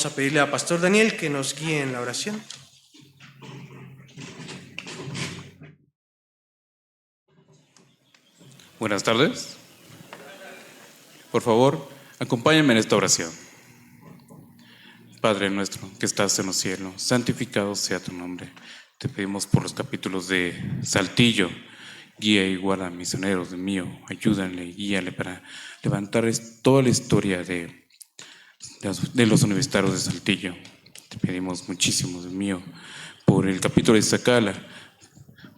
Vamos a pedirle a Pastor Daniel que nos guíe en la oración. Buenas tardes. Por favor, acompáñenme en esta oración. Padre nuestro que estás en los cielos, santificado sea tu nombre. Te pedimos por los capítulos de Saltillo, guía y guarda a misioneros, Dios mío, ayúdale, guíale para levantar toda la historia de los universitarios de Saltillo. Te pedimos muchísimo, Dios mío, por el capítulo de Zacala,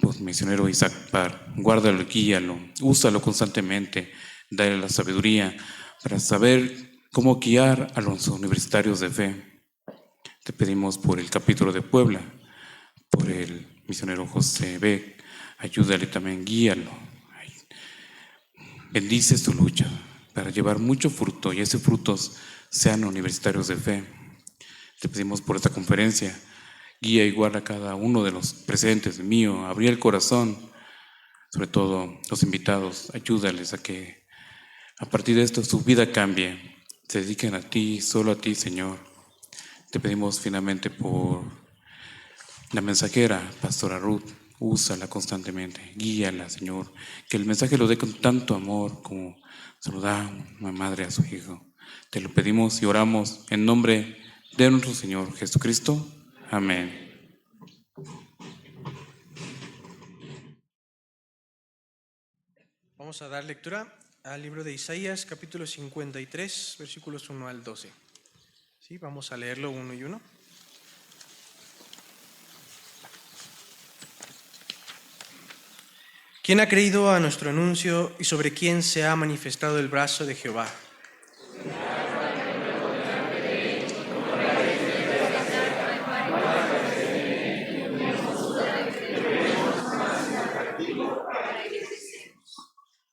por el misionero Isaac Par, guárdalo, guíalo, úsalo constantemente, dale la sabiduría para saber cómo guiar a los universitarios de fe. Te pedimos por el capítulo de Puebla, por el misionero José B, ayúdale también, guíalo, bendice su lucha para llevar mucho fruto y ese frutos sean universitarios de fe. Te pedimos por esta conferencia, guía y guarda a cada uno de los presentes, mío, abrí el corazón, sobre todo los invitados, ayúdales a que a partir de esto su vida cambie, se dediquen a ti, solo a ti, Señor. Te pedimos finalmente por la mensajera, Pastora Ruth, úsala constantemente, guíala, Señor, que el mensaje lo dé con tanto amor como se lo da una madre a su hijo. Te lo pedimos y oramos en nombre de nuestro Señor Jesucristo. Amén. Vamos a dar lectura al libro de Isaías, capítulo 53, versículos 1 al 12. ¿Sí? Vamos a leerlo uno y uno. ¿Quién ha creído a nuestro anuncio y sobre quién se ha manifestado el brazo de Jehová?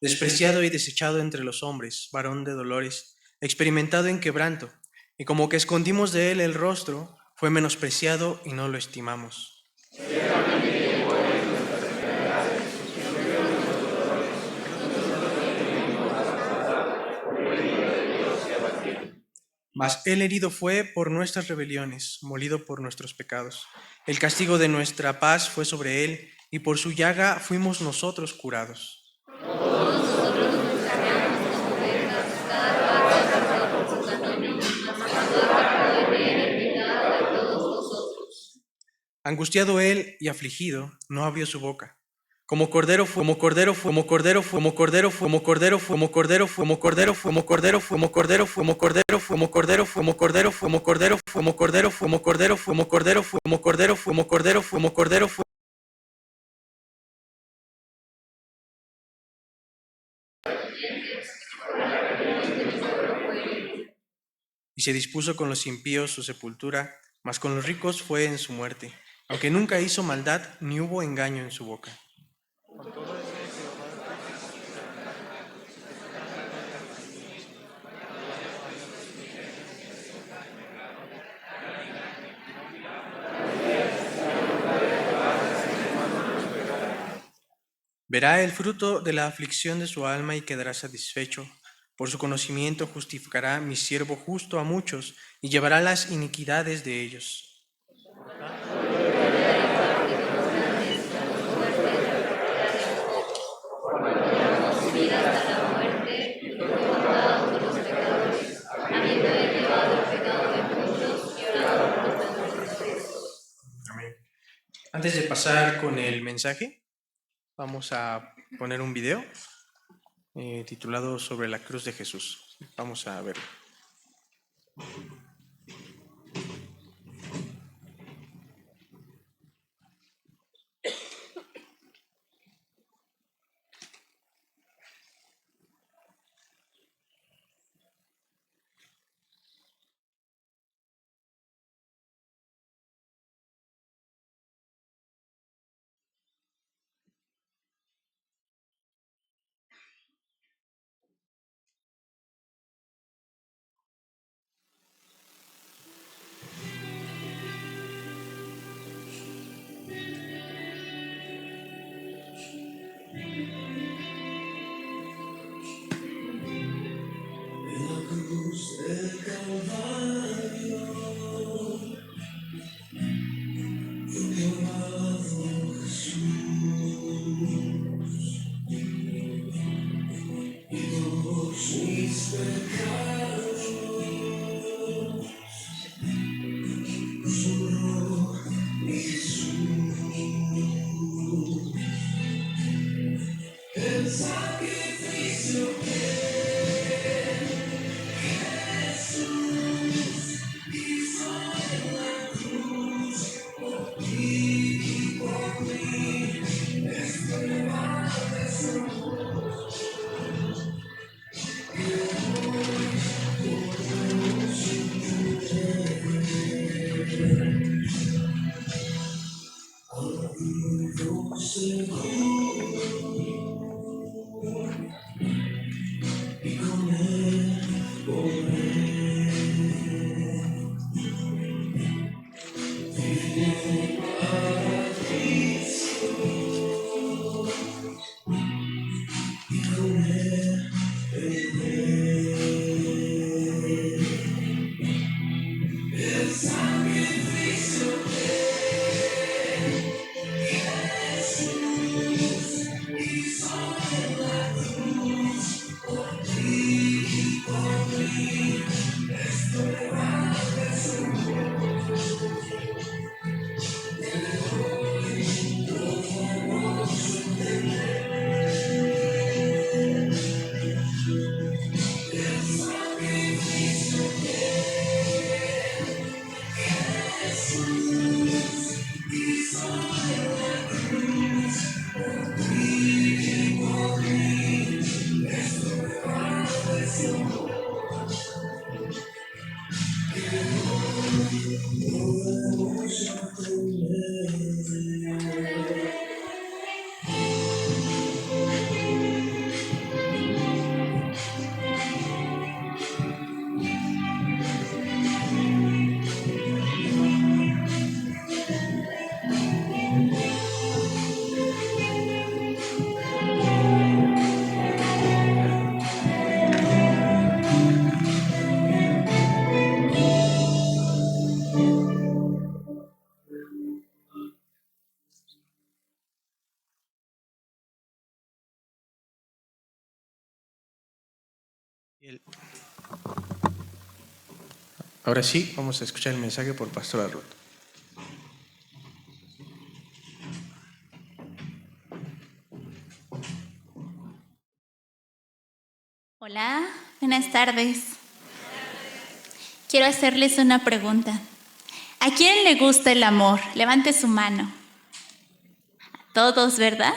Despreciado y desechado entre los hombres, varón de dolores, experimentado en quebranto, y como que escondimos de él el rostro, fue menospreciado y no lo estimamos. Mas él herido fue por nuestras rebeliones, molido por nuestros pecados. El castigo de nuestra paz fue sobre él, y por su llaga fuimos nosotros curados. Angustiado él y afligido, no abrió su boca. Como cordero fue, como cordero fue, como cordero fue, como cordero fue, como cordero fue, como cordero fue, como cordero fue, como cordero fue, como cordero fue, como cordero fue, como cordero fue, como cordero fue, como cordero fue, como cordero fue, como cordero fue, como cordero fue, como cordero fue, como cordero fue, como cordero fue. Y se dispuso con los impíos su sepultura, mas con los ricos fue en su muerte, aunque nunca hizo maldad ni hubo engaño en su boca. Verá el fruto de la aflicción de su alma y quedará satisfecho. Por su conocimiento justificará mi siervo justo a muchos y llevará las iniquidades de ellos. Amén. Antes de pasar con el mensaje, vamos a poner un video titulado Sobre la cruz de Jesús. Vamos a verlo. Ahora sí, vamos a escuchar el mensaje por Pastora Ruth. Hola, buenas tardes. Quiero hacerles una pregunta. ¿A quién le gusta el amor? Levante su mano. A todos, ¿verdad?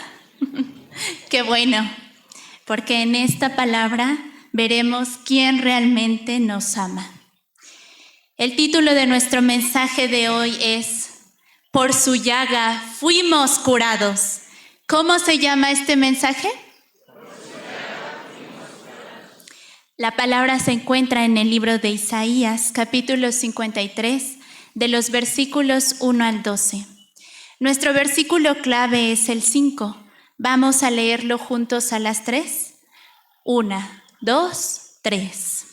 Qué bueno, porque en esta palabra veremos quién realmente nos ama. El título de nuestro mensaje de hoy es Por su llaga fuimos curados. ¿Cómo se llama este mensaje? La palabra se encuentra en el libro de Isaías, capítulo 53, de los versículos 1 al 12. Nuestro versículo clave es el 5. Vamos a leerlo juntos a las 3. 1, 2, 3.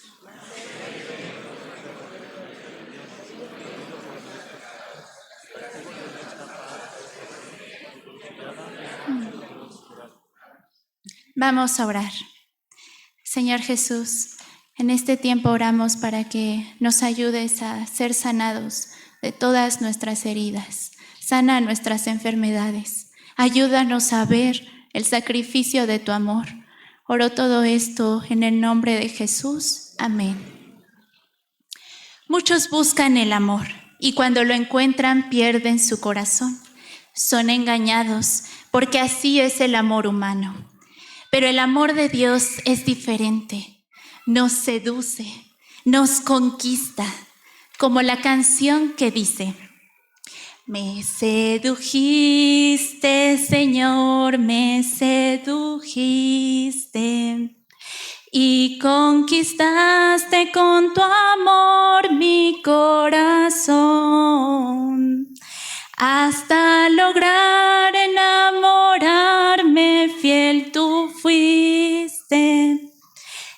Vamos a orar. Señor Jesús, en este tiempo oramos para que nos ayudes a ser sanados de todas nuestras heridas. Sana nuestras enfermedades. Ayúdanos a ver el sacrificio de tu amor. Oro todo esto en el nombre de Jesús. Amén. Muchos buscan el amor y cuando lo encuentran pierden su corazón. Son engañados porque así es el amor humano. Pero el amor de Dios es diferente. Nos seduce, nos conquista, como la canción que dice: me sedujiste, Señor, me sedujiste, y conquistaste con tu amor mi corazón, hasta lograr enamorarme, fiel tú fuiste,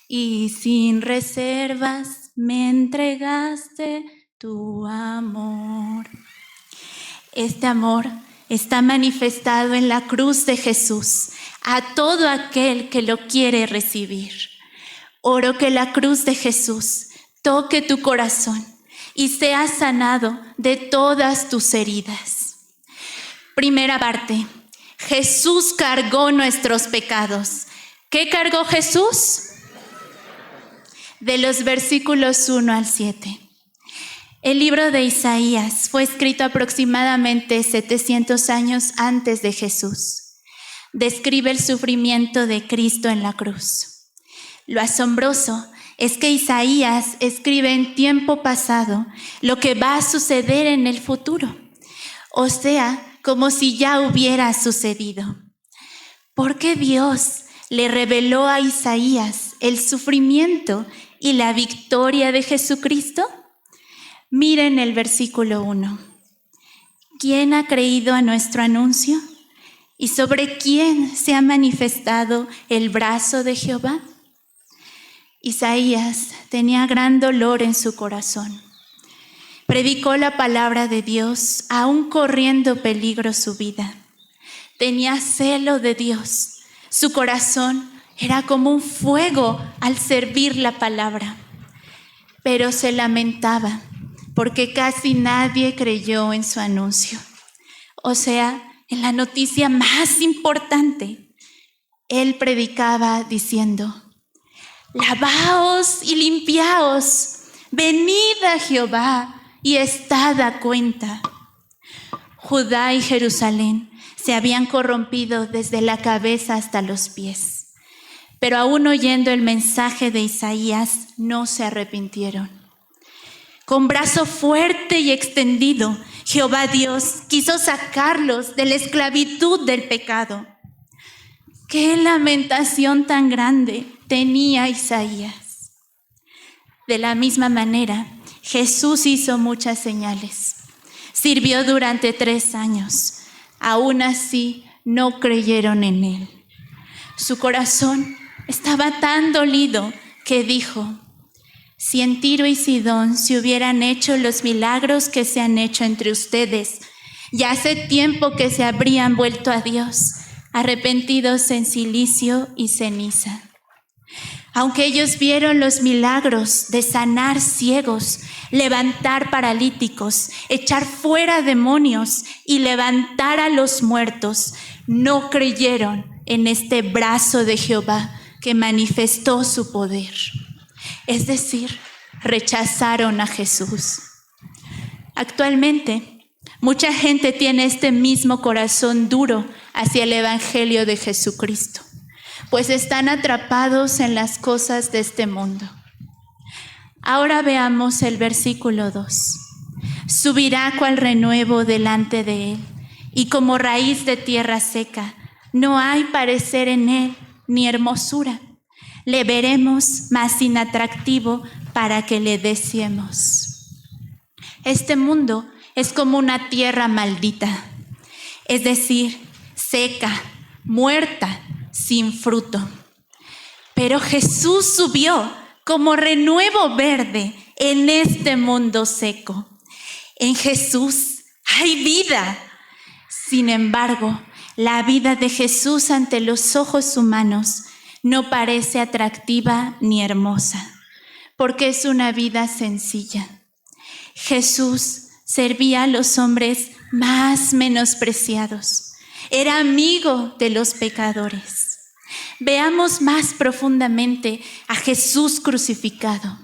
y sin reservas me entregaste tu amor. Este amor está manifestado en la cruz de Jesús a todo aquel que lo quiere recibir. Oro que la cruz de Jesús toque tu corazón y seas sanado de todas tus heridas. Primera parte, Jesús cargó nuestros pecados. ¿Qué cargó Jesús? De los versículos 1 al 7. El libro de Isaías fue escrito aproximadamente 700 años antes de Jesús. Describe el sufrimiento de Cristo en la cruz. Lo asombroso es que Isaías escribe en tiempo pasado lo que va a suceder en el futuro, o sea, como si ya hubiera sucedido. ¿Por qué Dios le reveló a Isaías el sufrimiento y la victoria de Jesucristo? Miren el versículo 1. ¿Quién ha creído a nuestro anuncio? ¿Y sobre quién se ha manifestado el brazo de Jehová? Isaías tenía gran dolor en su corazón. Predicó la palabra de Dios, aún corriendo peligro su vida. Tenía celo de Dios. Su corazón era como un fuego al servir la palabra. Pero se lamentaba porque casi nadie creyó en su anuncio. O sea, en la noticia más importante, él predicaba diciendo: lavaos y limpiaos, venid a Jehová y estad a cuenta. Judá y Jerusalén se habían corrompido desde la cabeza hasta los pies, pero aún oyendo el mensaje de Isaías no se arrepintieron. Con brazo fuerte y extendido, Jehová Dios quiso sacarlos de la esclavitud del pecado. ¡Qué lamentación tan grande tenía Isaías! De la misma manera, Jesús hizo muchas señales. Sirvió durante 3 años. Aún así, no creyeron en él. Su corazón estaba tan dolido que dijo: si en Tiro y Sidón se hubieran hecho los milagros que se han hecho entre ustedes, ya hace tiempo que se habrían vuelto a Dios, arrepentidos en cilicio y ceniza. Aunque ellos vieron los milagros de sanar ciegos, levantar paralíticos, echar fuera demonios y levantar a los muertos, no creyeron en este brazo de Jehová que manifestó su poder. Es decir, rechazaron a Jesús. Actualmente, mucha gente tiene este mismo corazón duro hacia el Evangelio de Jesucristo, pues están atrapados en las cosas de este mundo. Ahora veamos el versículo 2. Subirá cual renuevo delante de él, y como raíz de tierra seca, no hay parecer en él ni hermosura. Le veremos más inatractivo para que le deseemos. Este mundo es como una tierra maldita, es decir, seca, muerta, sin fruto. Pero Jesús subió como renuevo verde en este mundo seco. En Jesús hay vida. Sin embargo, la vida de Jesús ante los ojos humanos no parece atractiva ni hermosa, porque es una vida sencilla. Jesús servía a los hombres más menospreciados. Era amigo de los pecadores. Veamos más profundamente a Jesús crucificado.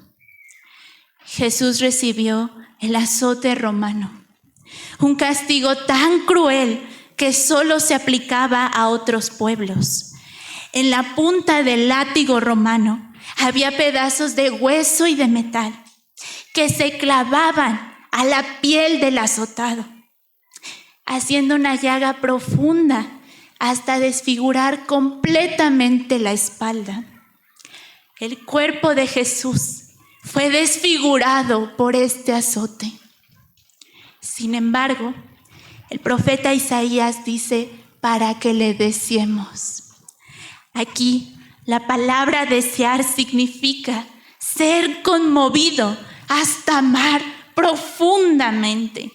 Jesús recibió el azote romano, un castigo tan cruel que solo se aplicaba a otros pueblos. En la punta del látigo romano había pedazos de hueso y de metal que se clavaban a la piel del azotado, haciendo una llaga profunda hasta desfigurar completamente la espalda. El cuerpo de Jesús fue desfigurado por este azote. Sin embargo, el profeta Isaías dice, para que le deseemos. Aquí, la palabra desear significa ser conmovido hasta amar profundamente.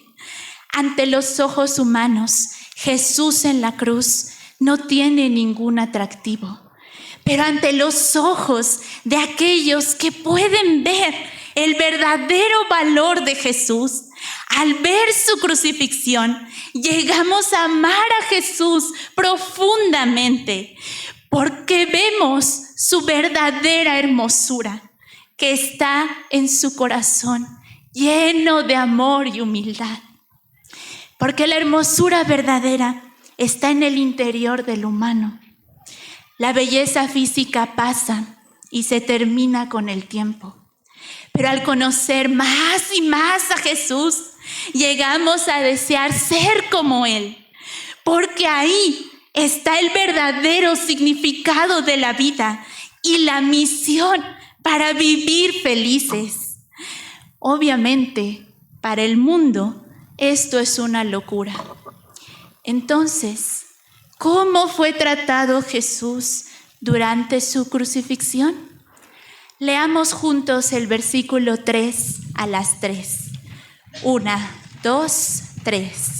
Ante los ojos humanos, Jesús en la cruz no tiene ningún atractivo, pero ante los ojos de aquellos que pueden ver el verdadero valor de Jesús, al ver su crucifixión, llegamos a amar a Jesús profundamente, porque vemos su verdadera hermosura que está en su corazón, lleno de amor y humildad. Porque la hermosura verdadera está en el interior del humano. La belleza física pasa y se termina con el tiempo. Pero al conocer más y más a Jesús, llegamos a desear ser como Él. Porque ahí está el verdadero significado de la vida y la misión para vivir felices. Obviamente, para el mundo, esto es una locura. Entonces, ¿cómo fue tratado Jesús durante su crucifixión? Leamos juntos el versículo 3 a las 3. 1, 2, 3.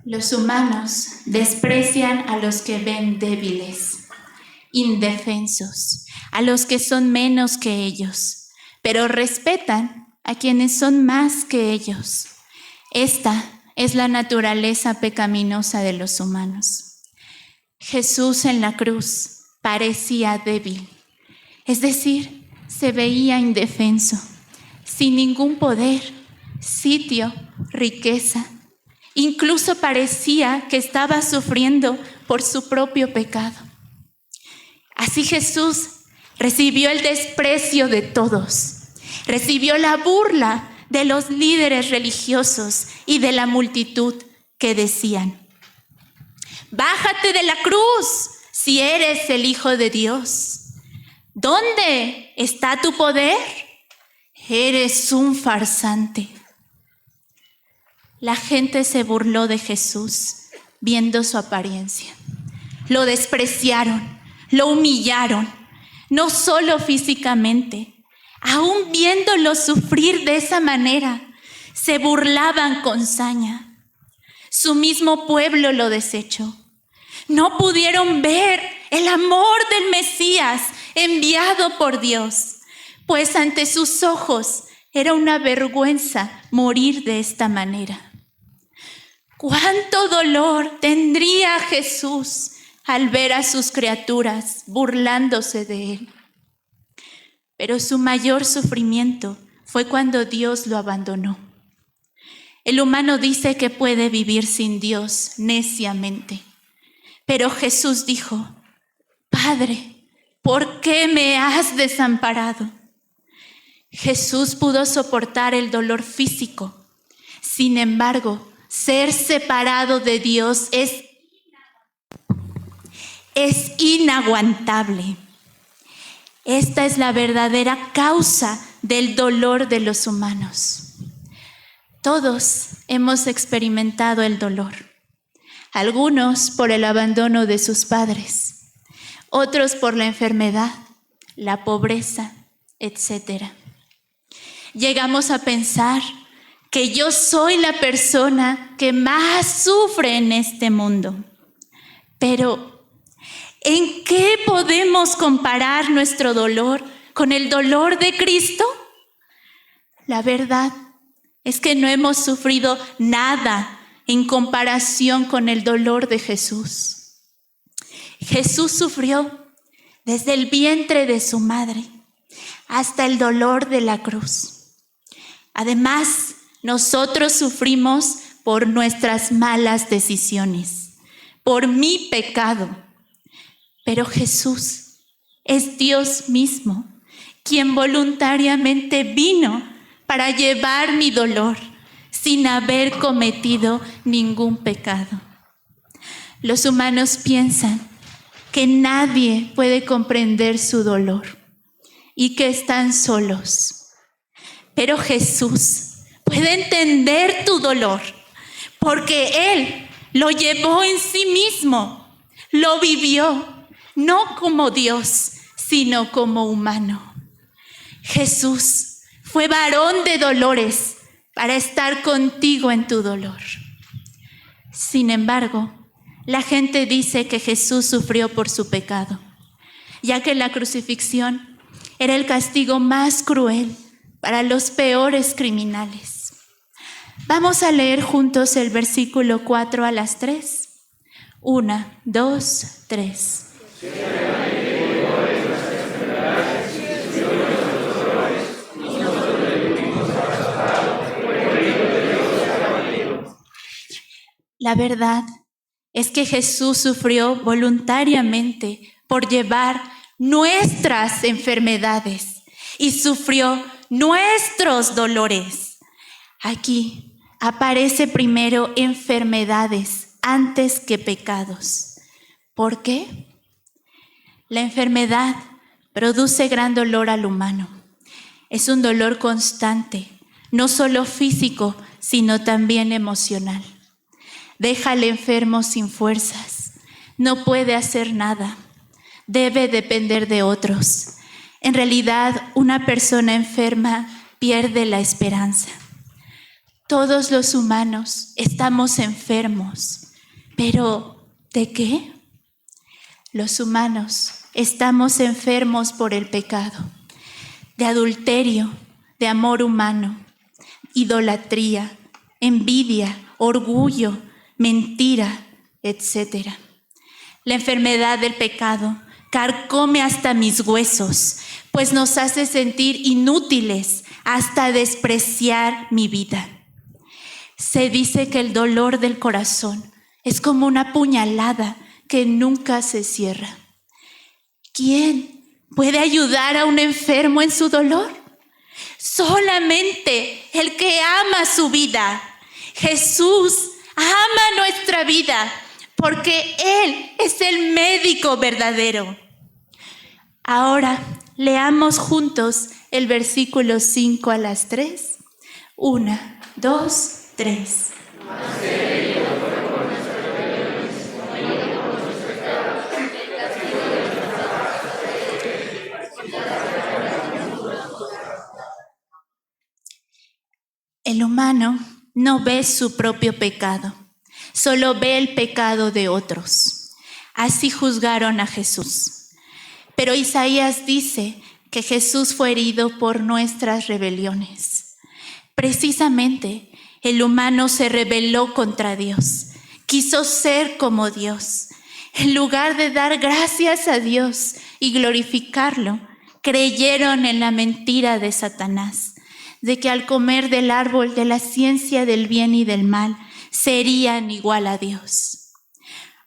Los humanos desprecian a los que ven débiles, indefensos, a los que son menos que ellos, pero respetan a quienes son más que ellos. Esta es la naturaleza pecaminosa de los humanos. Jesús en la cruz parecía débil, es decir, se veía indefenso, sin ningún poder, sitio, riqueza. Incluso parecía que estaba sufriendo por su propio pecado. Así Jesús recibió el desprecio de todos, recibió la burla de los líderes religiosos y de la multitud que decían: «Bájate de la cruz si eres el Hijo de Dios. ¿Dónde está tu poder? Eres un farsante». La gente se burló de Jesús viendo su apariencia. Lo despreciaron, lo humillaron, no solo físicamente. aún viéndolo sufrir de esa manera, se burlaban con saña. Su mismo pueblo lo desechó. No pudieron ver el amor del Mesías enviado por Dios, pues ante sus ojos era una vergüenza morir de esta manera. ¿Cuánto dolor tendría Jesús al ver a sus criaturas burlándose de él? Pero su mayor sufrimiento fue cuando Dios lo abandonó. El humano dice que puede vivir sin Dios neciamente, pero Jesús dijo: Padre, ¿por qué me has desamparado? Jesús pudo soportar el dolor físico. Sin embargo, ser separado de Dios es inaguantable. Esta es la verdadera causa del dolor de los humanos. Todos hemos experimentado el dolor. Algunos por el abandono de sus padres, otros por la enfermedad, la pobreza, etc. Llegamos a pensar que yo soy la persona que más sufre en este mundo. Pero, ¿en qué podemos comparar nuestro dolor con el dolor de Cristo? La verdad es que no hemos sufrido nada en comparación con el dolor de Jesús. Jesús sufrió desde el vientre de su madre hasta el dolor de la cruz. Además, nosotros sufrimos por nuestras malas decisiones, por mi pecado. Pero Jesús es Dios mismo, quien voluntariamente vino para llevar mi dolor sin haber cometido ningún pecado. Los humanos piensan que nadie puede comprender su dolor y que están solos. Pero Jesús puede entender tu dolor porque Él lo llevó en sí mismo, lo vivió, no como Dios, sino como humano. Jesús fue varón de dolores para estar contigo en tu dolor. Sin embargo, la gente dice que Jesús sufrió por su pecado, ya que la crucifixión era el castigo más cruel para los peores criminales. Vamos a leer juntos el versículo 4 a las 3. 1, 2, 3. La verdad es que Jesús sufrió voluntariamente por llevar nuestras enfermedades y sufrió nuestros dolores. Aquí aparece primero enfermedades antes que pecados. ¿Por qué? La enfermedad produce gran dolor al humano. Es un dolor constante, no solo físico, sino también emocional. Deja al enfermo sin fuerzas, no puede hacer nada, debe depender de otros. En realidad, una persona enferma pierde la esperanza. Todos los humanos estamos enfermos, pero ¿de qué? Los humanos estamos enfermos por el pecado, de adulterio, de amor humano, idolatría, envidia, orgullo, mentira, etc. La enfermedad del pecado carcome hasta mis huesos, pues nos hace sentir inútiles hasta despreciar mi vida. Se dice que el dolor del corazón es como una puñalada que nunca se cierra. ¿Quién puede ayudar a un enfermo en su dolor? Solamente el que ama su vida. Jesús ama nuestra vida porque Él es el médico verdadero. Ahora leamos juntos el versículo 5 a las 3. 1, 2, 3. El humano no ve su propio pecado, solo ve el pecado de otros. Así juzgaron a Jesús. Pero Isaías dice que Jesús fue herido por nuestras rebeliones. Precisamente, el humano se rebeló contra Dios, quiso ser como Dios. En lugar de dar gracias a Dios y glorificarlo, creyeron en la mentira de Satanás, de que al comer del árbol de la ciencia del bien y del mal, serían igual a Dios.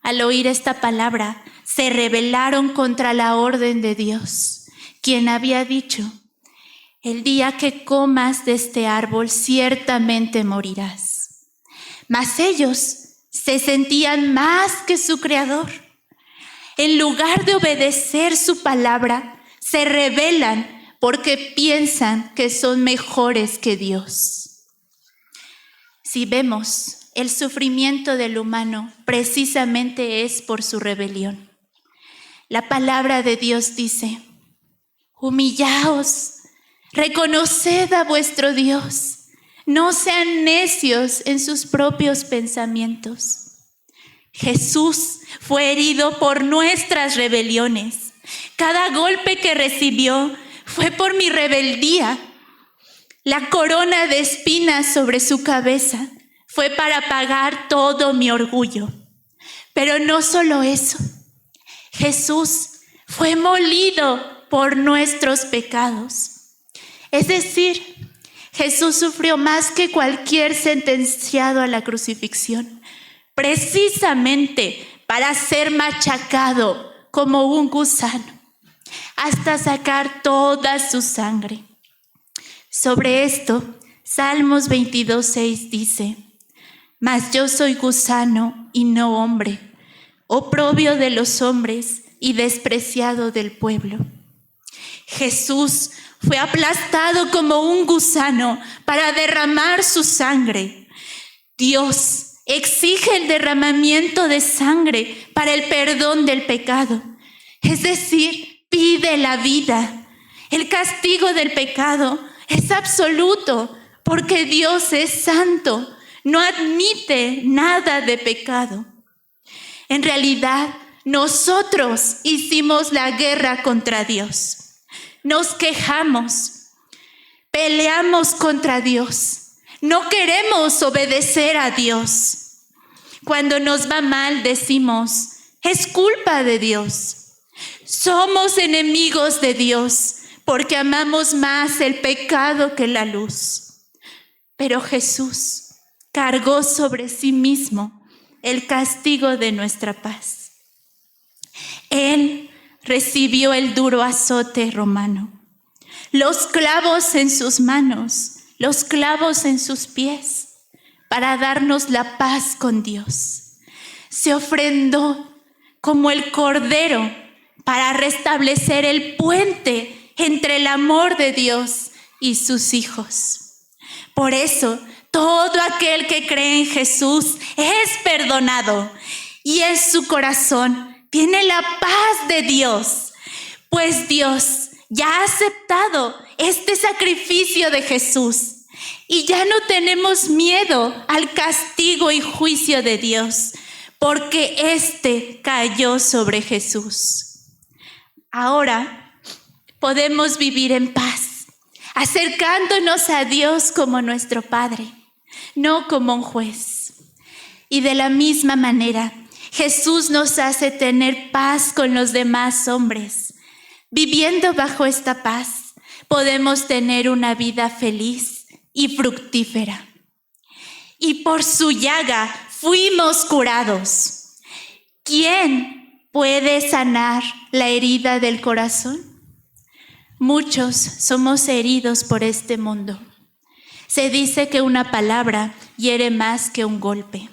Al oír esta palabra, se rebelaron contra la orden de Dios, quien había dicho: el día que comas de este árbol, ciertamente morirás. Mas ellos se sentían más que su Creador. En lugar de obedecer su palabra, se rebelan porque piensan que son mejores que Dios. Si vemos, el sufrimiento del humano precisamente es por su rebelión. La palabra de Dios dice: humillaos, reconoced a vuestro Dios, no sean necios en sus propios pensamientos. Jesús fue herido por nuestras rebeliones. Cada golpe que recibió fue por mi rebeldía. La corona de espinas sobre su cabeza fue para pagar todo mi orgullo. Pero no solo eso, Jesús fue molido por nuestros pecados. Es decir, Jesús sufrió más que cualquier sentenciado a la crucifixión, precisamente para ser machacado como un gusano, hasta sacar toda su sangre. Sobre esto, Salmos 22:6 dice: mas yo soy gusano y no hombre, oprobio de los hombres y despreciado del pueblo. Jesús fue aplastado como un gusano para derramar su sangre. Dios exige el derramamiento de sangre para el perdón del pecado. Es decir, pide la vida. El castigo del pecado es absoluto porque Dios es santo. No admite nada de pecado. En realidad, nosotros hicimos la guerra contra Dios. Nos quejamos, peleamos contra Dios. No queremos obedecer a Dios. Cuando nos va mal, decimos: es culpa de Dios. Somos enemigos de Dios porque amamos más el pecado que la luz. Pero Jesús cargó sobre sí mismo el castigo de nuestra paz. Él recibió el duro azote romano, los clavos en sus manos, los clavos en sus pies, para darnos la paz con Dios. Se ofrendó como el cordero para restablecer el puente entre el amor de Dios y sus hijos. Por eso, todo aquel que cree en Jesús es perdonado y en su corazón tiene la paz de Dios, pues Dios ya ha aceptado este sacrificio de Jesús y ya no tenemos miedo al castigo y juicio de Dios, porque éste cayó sobre Jesús. Ahora podemos vivir en paz, acercándonos a Dios como nuestro Padre, no como un juez. Y de la misma manera, Jesús nos hace tener paz con los demás hombres. Viviendo bajo esta paz, podemos tener una vida feliz y fructífera. Y por su llaga fuimos curados. ¿Quién puede sanar la herida del corazón? Muchos somos heridos por este mundo. Se dice que una palabra hiere más que un golpe.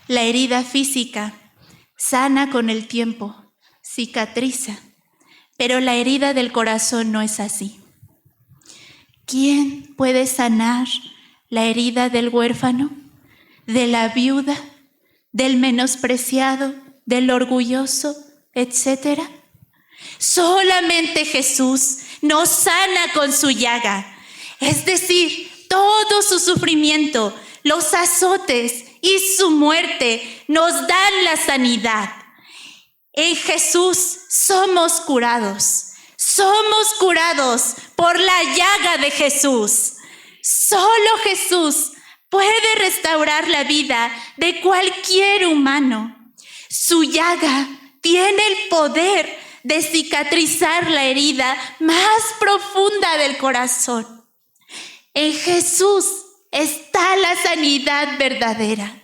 La herida física sana con el tiempo, cicatriza, pero la herida del corazón no es así. ¿Quién puede sanar la herida del huérfano, de la viuda, del menospreciado, del orgulloso, etcétera? Solamente Jesús nos sana con su llaga, es decir, todo su sufrimiento, los azotes y su muerte nos dan la sanidad. En Jesús somos curados por la llaga de Jesús. Solo Jesús puede restaurar la vida de cualquier humano. Su llaga tiene el poder de cicatrizar la herida más profunda del corazón. En Jesús está la sanidad verdadera.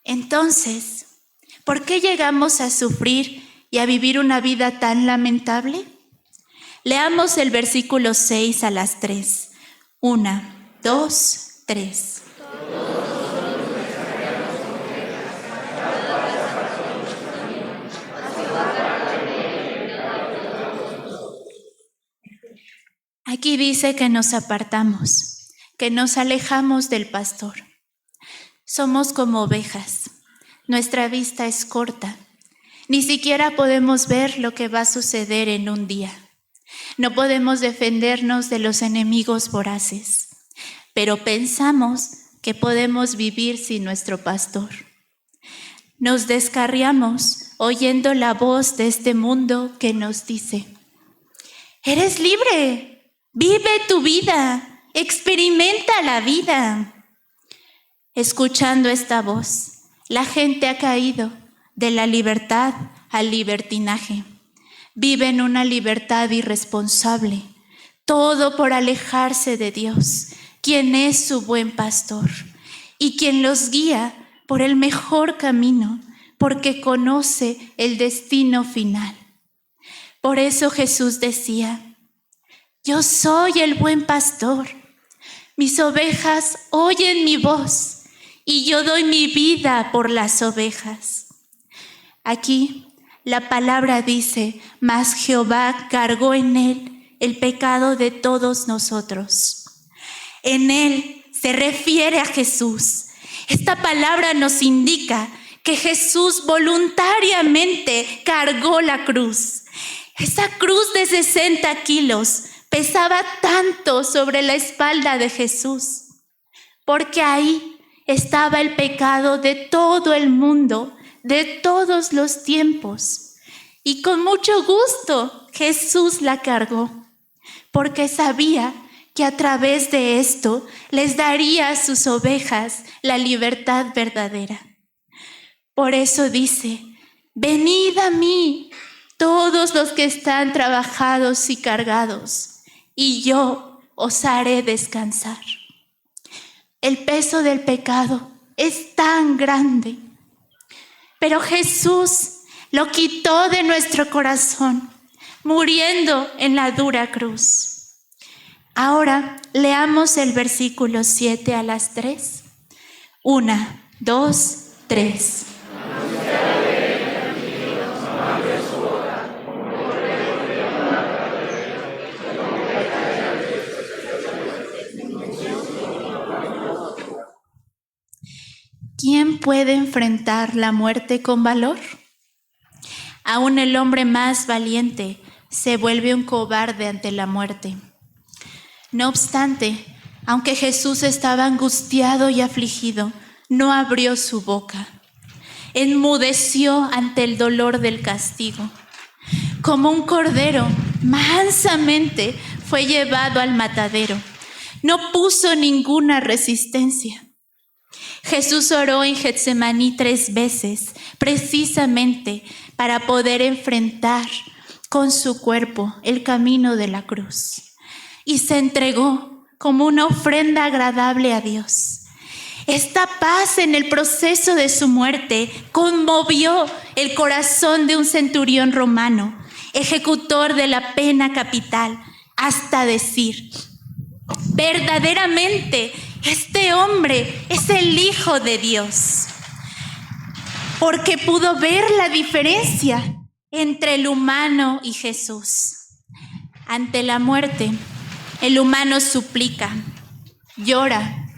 Entonces, ¿por qué llegamos a sufrir y a vivir una vida tan lamentable? Leamos el versículo 6 a las 3. 1, 2, 3. Aquí dice que nos apartamos, que nos alejamos del pastor. Somos como ovejas. Nuestra vista es corta. Ni siquiera podemos ver lo que va a suceder en un día. No podemos defendernos de los enemigos voraces, pero pensamos que podemos vivir sin nuestro pastor. Nos descarriamos oyendo la voz de este mundo que nos dice: eres libre. Vive tu vida, experimenta la vida. Escuchando esta voz, la gente ha caído de la libertad al libertinaje. Vive en una libertad irresponsable, todo por alejarse de Dios, quien es su buen pastor y quien los guía por el mejor camino, porque conoce el destino final. Por eso Jesús decía: yo soy el buen pastor. Mis ovejas oyen mi voz y yo doy mi vida por las ovejas. Aquí la palabra dice: mas Jehová cargó en él el pecado de todos nosotros. En él se refiere a Jesús. Esta palabra nos indica que Jesús voluntariamente cargó la cruz. Esa cruz de 60 kilos pesaba tanto sobre la espalda de Jesús, porque ahí estaba el pecado de todo el mundo, de todos los tiempos. Y con mucho gusto Jesús la cargó, porque sabía que a través de esto les daría a sus ovejas la libertad verdadera. Por eso dice: venid a mí, todos los que están trabajados y cargados, y yo os haré descansar. El peso del pecado es tan grande, pero Jesús lo quitó de nuestro corazón, muriendo en la dura cruz. Ahora leamos el versículo 7 a las 3. 1, 2, 3. ¿Quién puede enfrentar la muerte con valor? Aún el hombre más valiente se vuelve un cobarde ante la muerte. No obstante, aunque Jesús estaba angustiado y afligido, no abrió su boca. Enmudeció ante el dolor del castigo. Como un cordero, mansamente fue llevado al matadero. No puso ninguna resistencia. Jesús oró en Getsemaní 3 veces, precisamente para poder enfrentar con su cuerpo el camino de la cruz. Y se entregó como una ofrenda agradable a Dios. Esta paz en el proceso de su muerte conmovió el corazón de un centurión romano, ejecutor de la pena capital, hasta decir: verdaderamente este hombre es el Hijo de Dios, porque pudo ver la diferencia entre el humano y Jesús. Ante la muerte, el humano suplica, llora,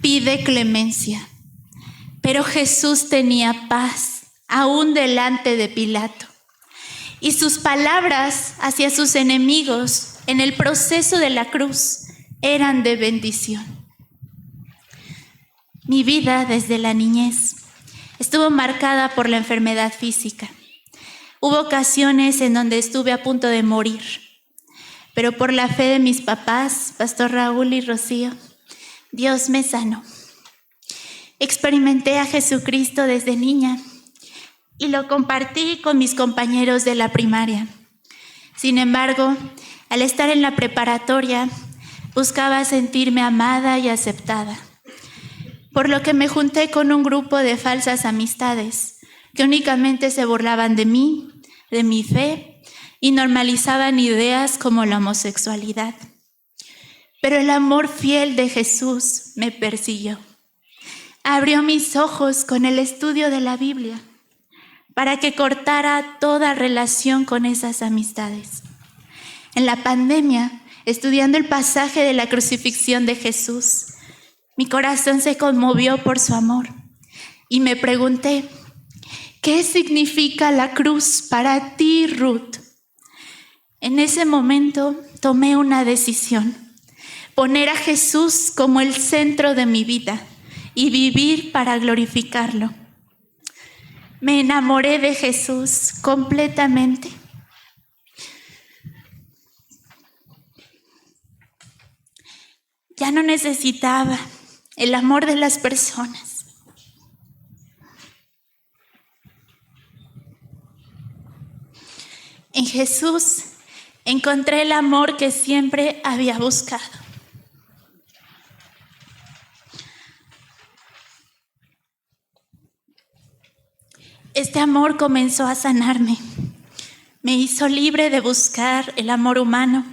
pide clemencia, pero Jesús tenía paz aún delante de Pilato. Y sus palabras hacia sus enemigos en el proceso de la cruz eran de bendición. Mi vida desde la niñez estuvo marcada por la enfermedad física. Hubo ocasiones en donde estuve a punto de morir, pero por la fe de mis papás, Pastor Raúl y Rocío, Dios me sanó. Experimenté a Jesucristo desde niña y lo compartí con mis compañeros de la primaria. Sin embargo, al estar en la preparatoria, buscaba sentirme amada y aceptada, por lo que me junté con un grupo de falsas amistades que únicamente se burlaban de mí, de mi fe, y normalizaban ideas como la homosexualidad. Pero el amor fiel de Jesús me persiguió. Abrió mis ojos con el estudio de la Biblia para que cortara toda relación con esas amistades. En la pandemia, estudiando el pasaje de la crucifixión de Jesús, mi corazón se conmovió por su amor y me pregunté, ¿qué significa la cruz para ti, Ruth? En ese momento tomé una decisión, poner a Jesús como el centro de mi vida y vivir para glorificarlo. Me enamoré de Jesús completamente. Ya no necesitaba el amor de las personas. En Jesús encontré el amor que siempre había buscado. Este amor comenzó a sanarme. Me hizo libre de buscar el amor humano.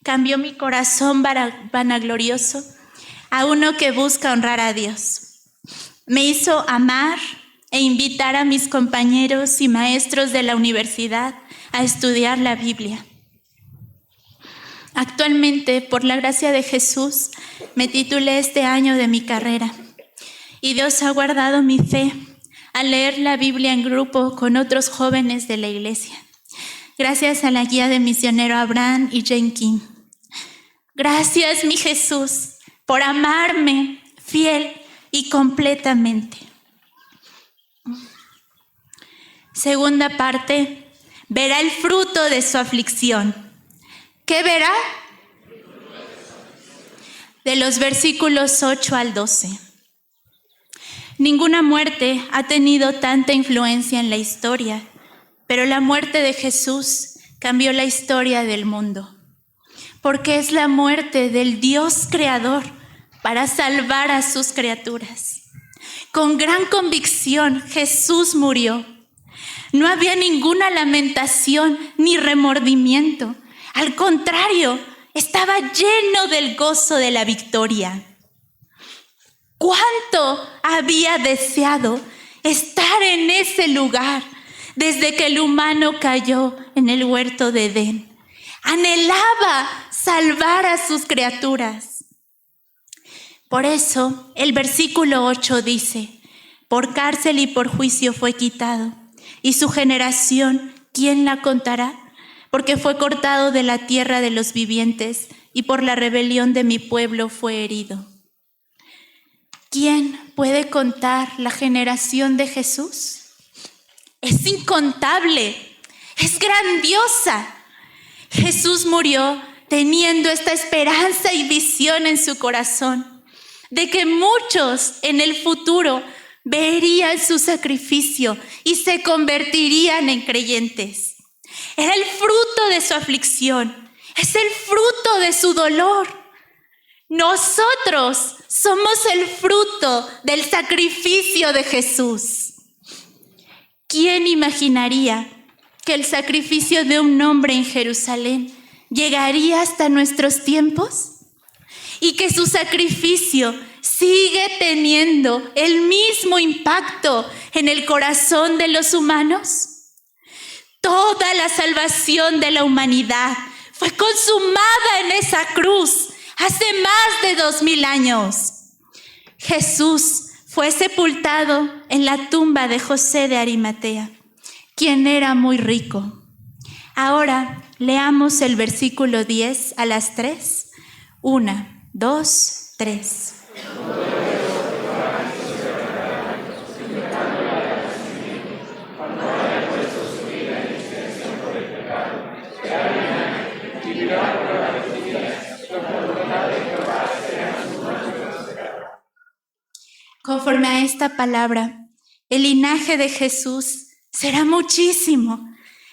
Cambió mi corazón vanaglorioso a uno que busca honrar a Dios. Me hizo amar e invitar a mis compañeros y maestros de la universidad a estudiar la Biblia. Actualmente, por la gracia de Jesús, me titulé este año de mi carrera y Dios ha guardado mi fe al leer la Biblia en grupo con otros jóvenes de la iglesia, gracias a la guía de misionero Abraham y Jane King. Gracias, mi Jesús, por amarme fiel y completamente. Segunda parte, verá el fruto de su aflicción. ¿Qué verá? De los versículos 8 al 12. Ninguna muerte ha tenido tanta influencia en la historia, pero la muerte de Jesús cambió la historia del mundo, porque es la muerte del Dios creador para salvar a sus criaturas. Con gran convicción, Jesús murió. No había ninguna lamentación ni remordimiento. Al contrario, estaba lleno del gozo de la victoria. ¿Cuánto había deseado estar en ese lugar desde que el humano cayó en el huerto de Edén? Anhelaba salvar a sus criaturas. Por eso, el versículo 8 dice, por cárcel y por juicio fue quitado, y su generación, ¿quién la contará? Porque fue cortado de la tierra de los vivientes, y por la rebelión de mi pueblo fue herido. ¿Quién puede contar la generación de Jesús? Es incontable, es grandiosa. Jesús murió teniendo esta esperanza y visión en su corazón de que muchos en el futuro verían su sacrificio y se convertirían en creyentes. Era el fruto de su aflicción, es el fruto de su dolor. Nosotros somos el fruto del sacrificio de Jesús. ¿Quién imaginaría que el sacrificio de un hombre en Jerusalén llegaría hasta nuestros tiempos? Y que su sacrificio sigue teniendo el mismo impacto en el corazón de los humanos. Toda la salvación de la humanidad fue consumada en esa cruz hace más de 2000 años. Jesús fue sepultado en la tumba de José de Arimatea, quien era muy rico. Ahora leamos el versículo 10 a las 3. 1, 2, 3. Conforme a esta palabra, el linaje de Jesús será muchísimo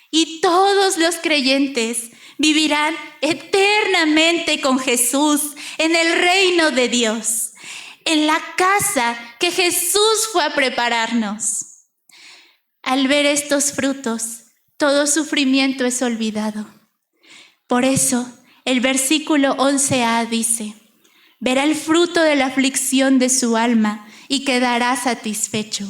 y todos los creyentes vivirán eternamente con Jesús en el reino de Dios, en la casa que Jesús fue a prepararnos. Al ver estos frutos, todo sufrimiento es olvidado. Por eso, el versículo 11a dice: verá el fruto de la aflicción de su alma y quedará satisfecho.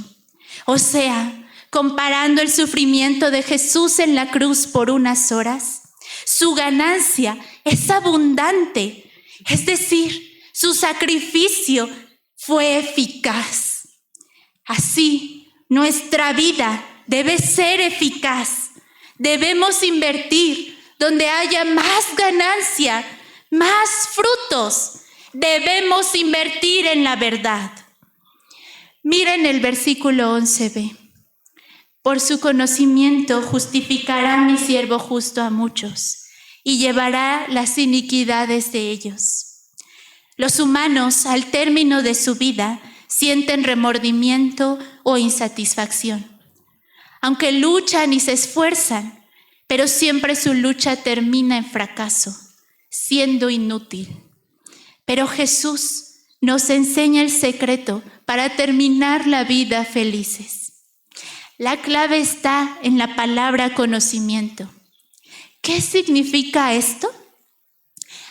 O sea, comparando el sufrimiento de Jesús en la cruz por unas horas, su ganancia es abundante, es decir, su sacrificio fue eficaz. Así, nuestra vida debe ser eficaz. Debemos invertir donde haya más ganancia, más frutos. Debemos invertir en la verdad. Miren el versículo 11b. Por su conocimiento justificará mi siervo justo a muchos y llevará las iniquidades de ellos. Los humanos, al término de su vida, sienten remordimiento o insatisfacción. Aunque luchan y se esfuerzan, pero siempre su lucha termina en fracaso, siendo inútil. Pero Jesús nos enseña el secreto para terminar la vida felices. La clave está en la palabra conocimiento. ¿Qué significa esto?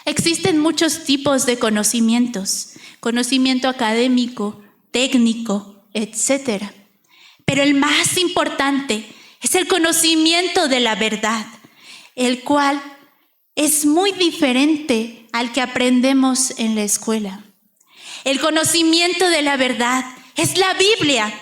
Existen muchos tipos de conocimientos: conocimiento académico, técnico, etc. Pero el más importante es el conocimiento de la verdad, el cual es muy diferente al que aprendemos en la escuela. El conocimiento de la verdad es la Biblia.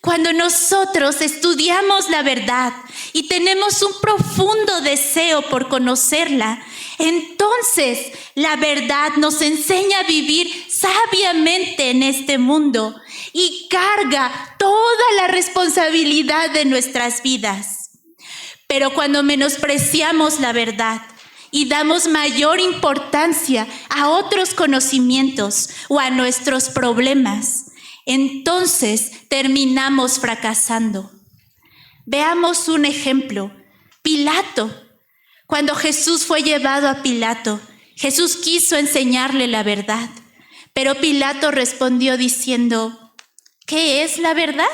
Cuando nosotros estudiamos la verdad y tenemos un profundo deseo por conocerla, entonces la verdad nos enseña a vivir sabiamente en este mundo y carga toda la responsabilidad de nuestras vidas. Pero cuando menospreciamos la verdad y damos mayor importancia a otros conocimientos o a nuestros problemas, entonces terminamos fracasando. Veamos un ejemplo. Pilato. Cuando Jesús fue llevado a Pilato, Jesús quiso enseñarle la verdad, pero Pilato respondió diciendo: ¿qué es la verdad?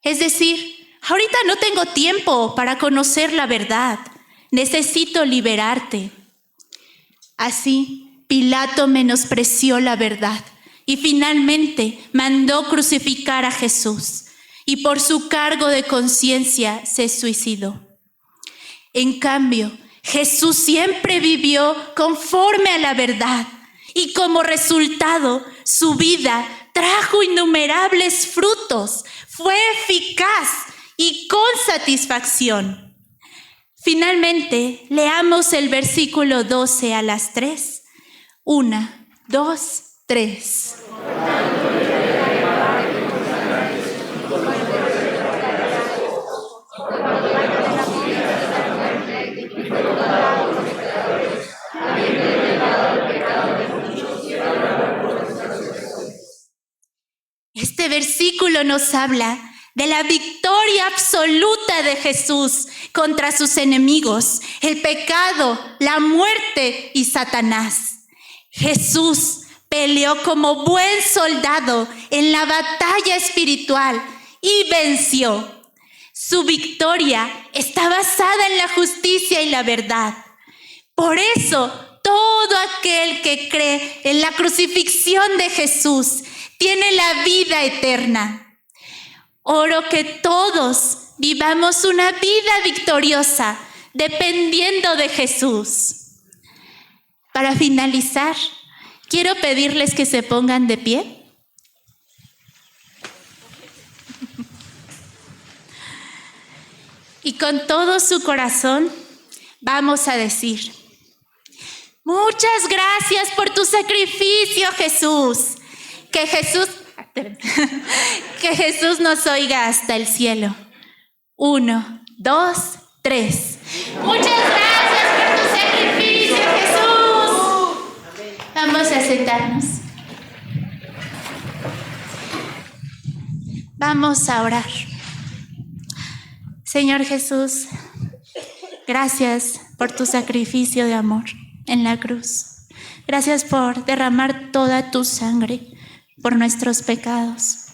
Es decir, ahorita no tengo tiempo para conocer la verdad. Necesito liberarte. Así, Pilato menospreció la verdad y finalmente mandó crucificar a Jesús, y por su cargo de conciencia se suicidó. En cambio, Jesús siempre vivió conforme a la verdad y como resultado su vida trajo innumerables frutos, fue eficaz y con satisfacción. Finalmente, leamos el versículo 12 a las 3. 1, 2, 3. Este versículo nos habla de la victoria absoluta de Jesús contra sus enemigos, el pecado, la muerte y Satanás. Jesús peleó como buen soldado en la batalla espiritual y venció. Su victoria está basada en la justicia y la verdad. Por eso, todo aquel que cree en la crucifixión de Jesús tiene la vida eterna. Oro que todos vivamos una vida victoriosa dependiendo de Jesús. Para finalizar, quiero pedirles que se pongan de pie. Y con todo su corazón vamos a decir: Muchas gracias por tu sacrificio, Jesús. Que Jesús nos oiga hasta el cielo. 1, 2, 3. Muchas gracias por tu sacrificio, Jesús. Vamos a sentarnos. Vamos a orar. Señor Jesús, gracias por tu sacrificio de amor en la cruz. Gracias por derramar toda tu sangre por nuestros pecados.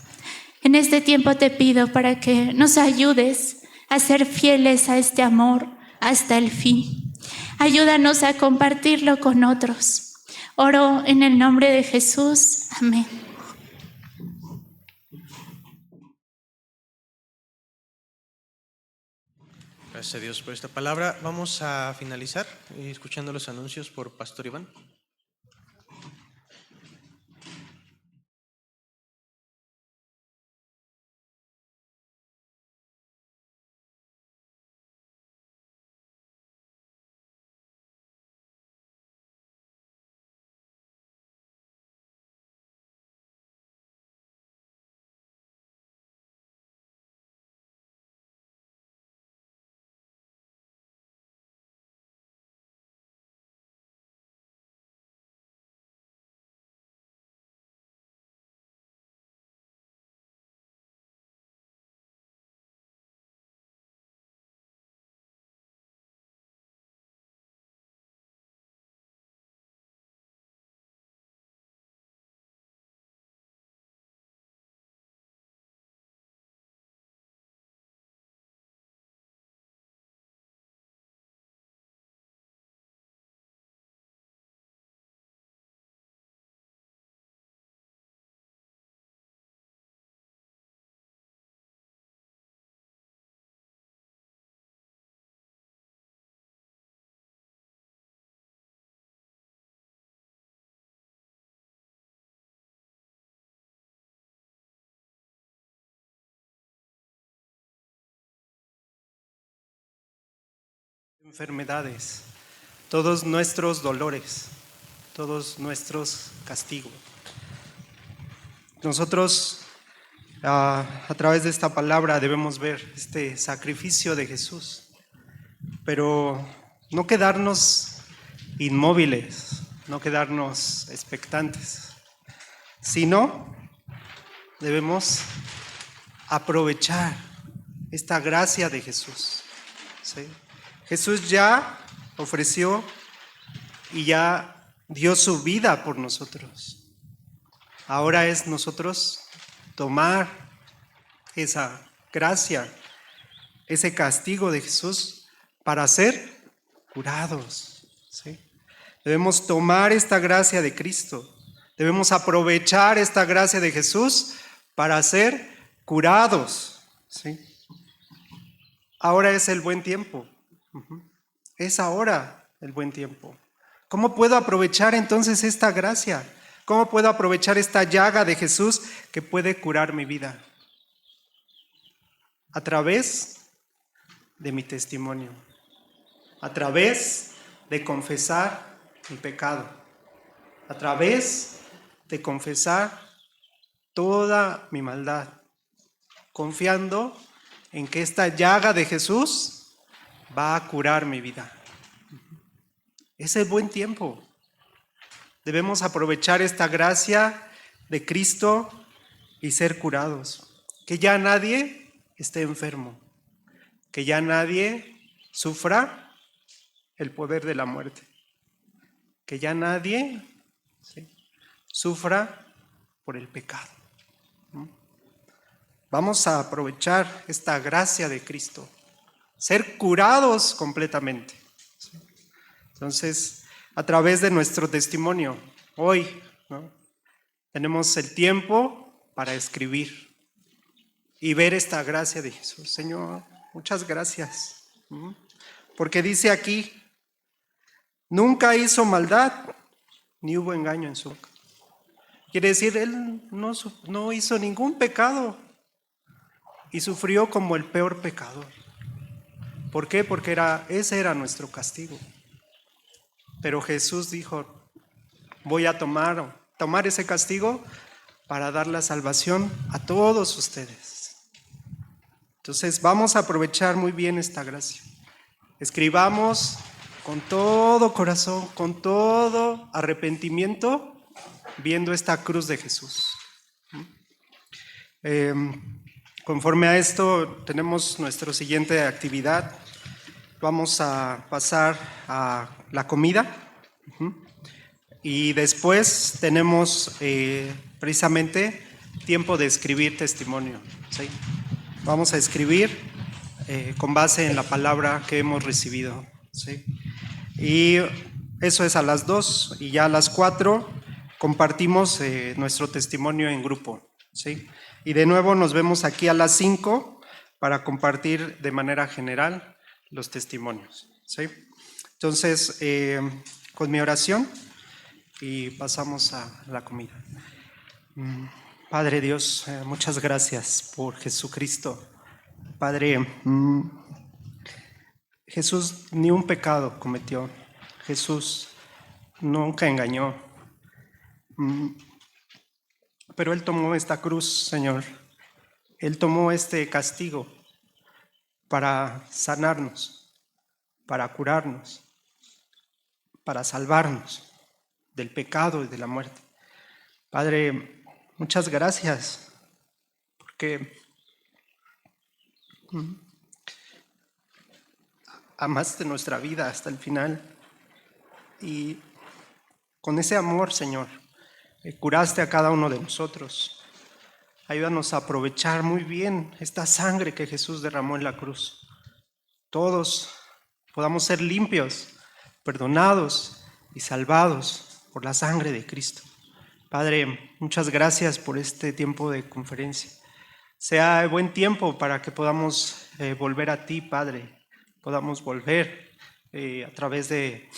En este tiempo te pido para que nos ayudes a ser fieles a este amor hasta el fin. Ayúdanos a compartirlo con otros. Oro en el nombre de Jesús. Amén. Gracias a Dios por esta palabra. Vamos a finalizar escuchando los anuncios por Pastor Iván. Enfermedades, todos nuestros dolores, todos nuestros castigos. Nosotros a través de esta palabra debemos ver este sacrificio de Jesús, pero no quedarnos inmóviles, no quedarnos expectantes, sino debemos aprovechar esta gracia de Jesús, ¿sí? Jesús ya ofreció y ya dio su vida por nosotros. Ahora es nosotros tomar esa gracia, ese castigo de Jesús para ser curados, ¿sí? Debemos tomar esta gracia de Cristo. Debemos aprovechar esta gracia de Jesús para ser curados, ¿sí? Ahora es el buen tiempo. Es ahora el buen tiempo. ¿Cómo puedo aprovechar entonces esta gracia? ¿Cómo puedo aprovechar esta llaga de Jesús que puede curar mi vida? A través de mi testimonio, a través de confesar mi pecado, a través de confesar toda mi maldad, confiando en que esta llaga de Jesús va a curar mi vida. Es el buen tiempo. Debemos aprovechar esta gracia de Cristo y ser curados. Que ya nadie esté enfermo. Que ya nadie sufra el poder de la muerte. Que ya nadie, ¿sí?, sufra por el pecado. Vamos a aprovechar esta gracia de Cristo. Ser curados completamente. Entonces, a través de nuestro testimonio, hoy, ¿no?, tenemos el tiempo para escribir y ver esta gracia de Jesús. Señor, muchas gracias. Porque dice aquí, nunca hizo maldad, ni hubo engaño en su boca. Quiere decir, Él no hizo ningún pecado y sufrió como el peor pecador. ¿Por qué? Porque ese era nuestro castigo. pero Jesús dijo, voy a tomar ese castigo para dar la salvación a todos ustedes. Entonces vamos a aprovechar muy bien esta gracia. Escribamos con todo corazón, con todo arrepentimiento, viendo esta cruz de Jesús. Conforme a esto, tenemos nuestra siguiente actividad. Vamos a pasar a la comida. Y después tenemos precisamente tiempo de escribir testimonio. ¿Sí? Vamos a escribir con base en la palabra que hemos recibido. ¿Sí? Y eso es a las 2 y ya a las 4 compartimos nuestro testimonio en grupo. ¿Sí? Y de nuevo nos vemos aquí a las 5 para compartir de manera general los testimonios. ¿Sí? Entonces, con mi oración y pasamos a la comida. Padre Dios, muchas gracias por Jesucristo. Padre, Jesús ni un pecado cometió. Jesús nunca engañó. Pero Él tomó esta cruz, Señor. Él tomó este castigo para sanarnos, para curarnos, para salvarnos del pecado y de la muerte. Padre, muchas gracias, porque amaste nuestra vida hasta el final y con ese amor, Señor, curaste a cada uno de nosotros. Ayúdanos a aprovechar muy bien esta sangre que Jesús derramó en la cruz. Todos podamos ser limpios, perdonados y salvados por la sangre de Cristo. Padre, muchas gracias por este tiempo de conferencia. Sea buen tiempo para que podamos volver a ti, Padre. Podamos volver a través de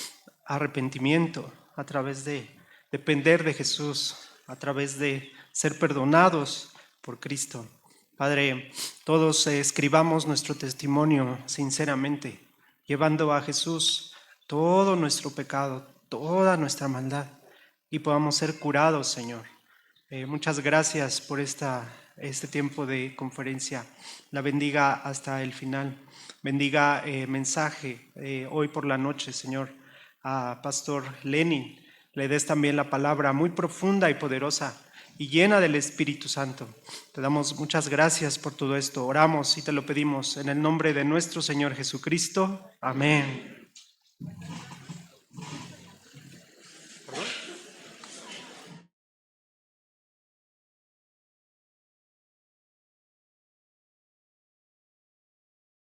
arrepentimiento, a través de depender de Jesús, a través de ser perdonados por Cristo. Padre, todos escribamos nuestro testimonio sinceramente, llevando a Jesús todo nuestro pecado, toda nuestra maldad, y podamos ser curados, Señor. Muchas gracias por este tiempo de conferencia. La bendiga hasta el final. Bendiga mensaje hoy por la noche, Señor, a Pastor Lenin. Le des también la palabra muy profunda y poderosa y llena del Espíritu Santo. Te damos muchas gracias por todo esto. Oramos y te lo pedimos en el nombre de nuestro Señor Jesucristo. Amén.